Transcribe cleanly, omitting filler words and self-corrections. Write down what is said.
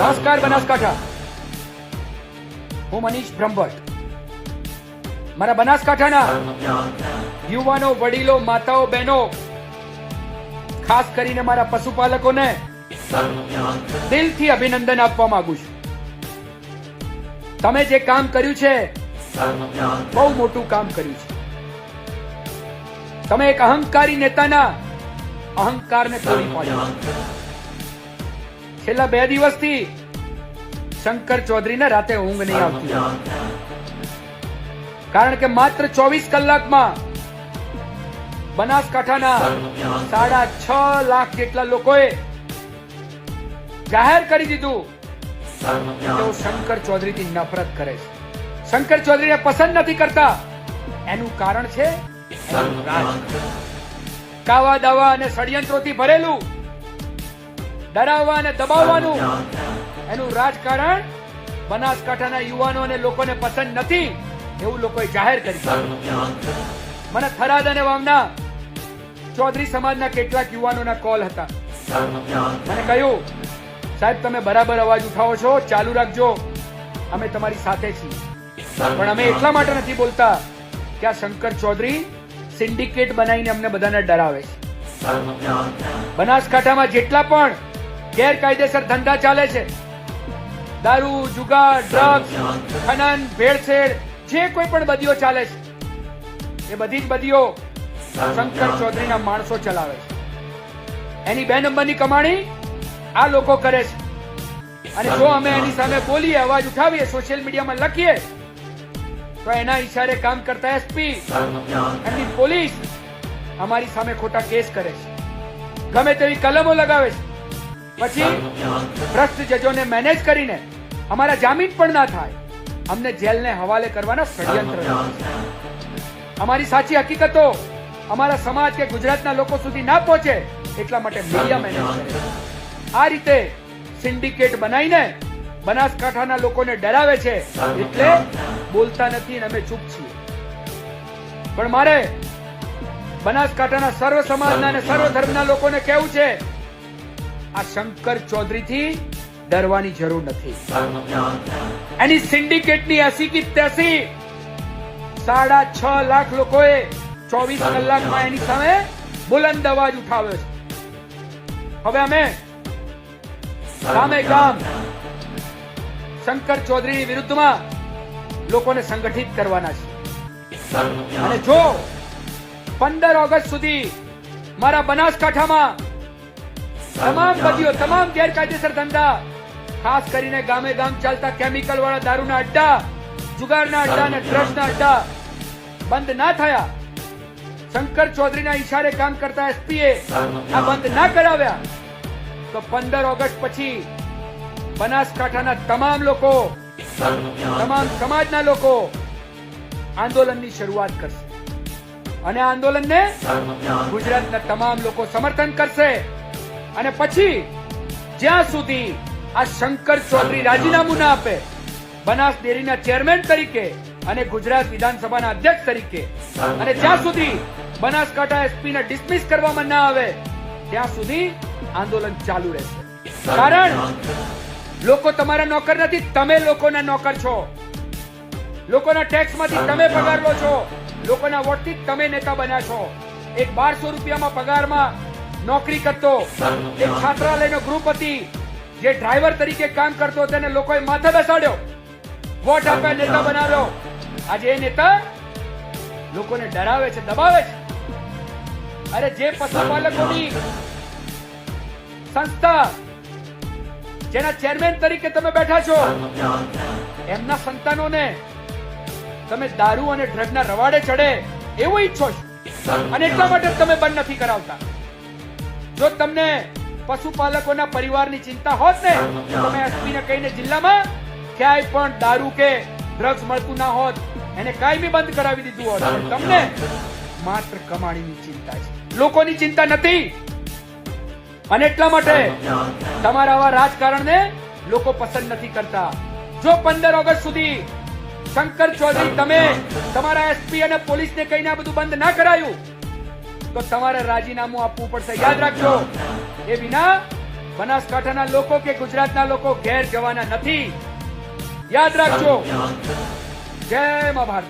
નમસ્કાર બનાસકાંઠા, હું મનીષ બ્રહ્મભટ્ટ. મારા બનાસકાંઠાના યુવાનો, વડીલો, માતાઓ, બહેનો, ખાસ કરીને મારા પશુપાલકોને દિલથી અભિનંદન આપવા માંગુ છું. તમે જે કામ કર્યું છે બહુ મોટું કામ કર્યું છે. તમે એક અહંકારી નેતાના અહંકારને તોડી પાડ્યો. છેલ્લા 2 દિવસથી શંકર ચૌધરીને રાતે ઊંઘ નહીં આવતી, કારણ કે માત્ર 24 કલાકમાં બનાસકાંઠાના 6.5 લાખ જેટલા લોકોએ જાહેર કરી દીધું કે તેઓ શંકર ચૌધરીથી નફરત કરે છે, શંકર ચૌધરીને પસંદ નથી કરતા. એનું કારણ છે એનું રાજકારણ. કાવા દાવા અને ષડયંત્રોથી ભરેલું, ડરાવવા અને દબાવવાનું એનું રાજકારણ બનાસકાંઠાના યુવાનો અને લોકોને પસંદ નથી એવું લોકોએ જાહેર કર્યું. મને થરાદ અને વાવના ચૌધરી સમાજના કેટલાક યુવાનોના કોલ હતા. મને કહ્યું, સાહેબ તમે બરાબર અવાજ ઉઠાવો છો, ચાલુ રાખજો, અમે તમારી સાથે છીએ. પણ અમે એટલા માટે નથી બોલતા કે આ શંકર ચૌધરી સિન્ડિકેટ બનાવીને અમને બધાને ડરાવે છે. બનાસકાંઠામાં જેટલા પણ ગેરકાયદેસર ધંધા ચાલે છે, દારૂ, જુગાર, ડ્રગ્સ, ખનન, ભેળસેળ, જે કોઈ પણ બદીઓ ચાલે છે, એ બધી જ બદીઓ શંકર ચૌધરીના માણસો ચલાવે છે. એની 2 નંબરની કમાણી આ લોકો કરે છે. અને જો અમે એની સામે બોલીએ, અવાજ ઉઠાવીએ, સોશિયલ મીડિયામાં લખીએ, તો એના ઈશારે કામ કરતા એસપી, એમની પોલીસ અમારી સામે ખોટા કેસ કરે છે, ગમે તેવી કલમો લગાવે છે. પછી ભ્રષ્ટ જજોને મેનેજ કરીને અમારા જામીન પણ ના થાય, અમને જેલને હવાલે કરવાના ષડયંત્ર છે. અમારી સાચી હકીકતો અમારા સમાજ કે ગુજરાતના લોકો સુધી ના પહોંચે એટલા માટે મીડિયા મેનેજ કરે. આ રીતે સિન્ડિકેટ બનાવીને બનાસકાંઠાના લોકોને ડરાવે છે, એટલે બોલતા નથી અને અમે ચૂપ છીએ. પણ મારે બનાસકાંઠાના સર્વ સમાજના અને સર્વ ધર્મના લોકોને કહેવું છે, આ શંકર ચૌધરીથી ડરવાની જરૂર નથી. એની સિન્ડિકેટની 80 કી 83 6.5 લાખ લોકોએ 24 કલાકમાં એની સામે બુલંદ અવાજ ઉઠાવ્યો છે. હવે અમે ગામે ગામ શંકર ચૌધરીની વિરુદ્ધમાં લોકોને સંગઠિત કરવાના છે. અને જો 15 ઓગસ્ટ સુધી મારા બનાસકાંઠામાં તમામ બદીઓ, તમામ ગેરકાયદેસર ધંધા, ખાસ કરીને ગામે ગામ ચાલતા કેમિકલ વાળા દારૂના અડ્ડા, જુગારના અડ્ડા અને ડ્રગ્સના અડ્ડા બંધ ના થયા, શંકર ચૌધરીના ઈશારે કામ કરતા એસપીએ આ બંધ ના કરાવ્યા, તો 15 ઓગસ્ટ પછી બનાસકાંઠાના તમામ લોકો, તમામ સમાજના લોકો આંદોલનની શરૂઆત કરશે. અને આ આંદોલનને ગુજરાતના તમામ લોકો સમર્થન કરશે. અને પછી જ્યાં સુધી આ શંકર ચૌધરી રાજીનામું ના આપે બનાસ ડેરીના ચેરમેન તરીકે અને ગુજરાત વિધાનસભાના અધ્યક્ષ તરીકે, અને જ્યાં સુધી બનાસકાંઠા એસપીને ડિસમિસ કરવામાં ના આવે, ત્યાં સુધી આંદોલન ચાલુ રહેશે. કારણ લોકો તમારા નોકર નથી, તમે લોકોના નોકર છો. લોકોના ટેક્સમાંથી તમે પગાર લો છો, લોકોના વોટથી તમે નેતા બન્યા છો. એક 1200 રૂપિયામાં પગારમાં નોકરી કરતો એક છાત્રાલયનો ગૃહપતિ જે ડ્રાઈવર તરીકે કામ કરતો, તેને લોકોએ માથે બેસાડ્યો, વોટ આપ્યા, નેતા બનાવ્યો. આજે એ નેતા લોકોને ડરાવે છે, દબાવે છે. અરે જે પશુપાલકોની સંસ્થા જેના ચેરમેન તરીકે તમે બેઠા છો, એમના સંતાનોને તમે દારૂ અને ડ્રગના રવાડે ચડે એવું ઈચ્છો છો, અને એટલા માટે તમે બંધ નથી કરાવતા. જો તમને પશુપાલકોના પરિવારની ચિંતા હોત ને, તો તમે એસપીને કહીને જિલ્લામાં ક્યાંય પણ દારૂ કે ડ્રગ્સ મળતું ના હોત, એને કાયમી બંધ કરાવી દીધું હોત. તમને માત્ર કમાણીની ચિંતા છે, લોકોની ચિંતા નથી. અને એટલા માટે તમારા આવા રાજકારણને લોકો પસંદ નથી કરતા. જો 15 ઓગસ્ટ સુધી શંકર ચૌધરી તમે તમારા એસપી અને પોલીસને કહીને આ બધું બંધ ના કરાયું, તો તમારે રાજીનામું આપવું પડશે. યાદ રાખજો, એ વિના બનાસકાંઠાના લોકો કે ગુજરાતના લોકો ઘેર જવાના નથી. યાદ રાખજો. જય મા ભારતી.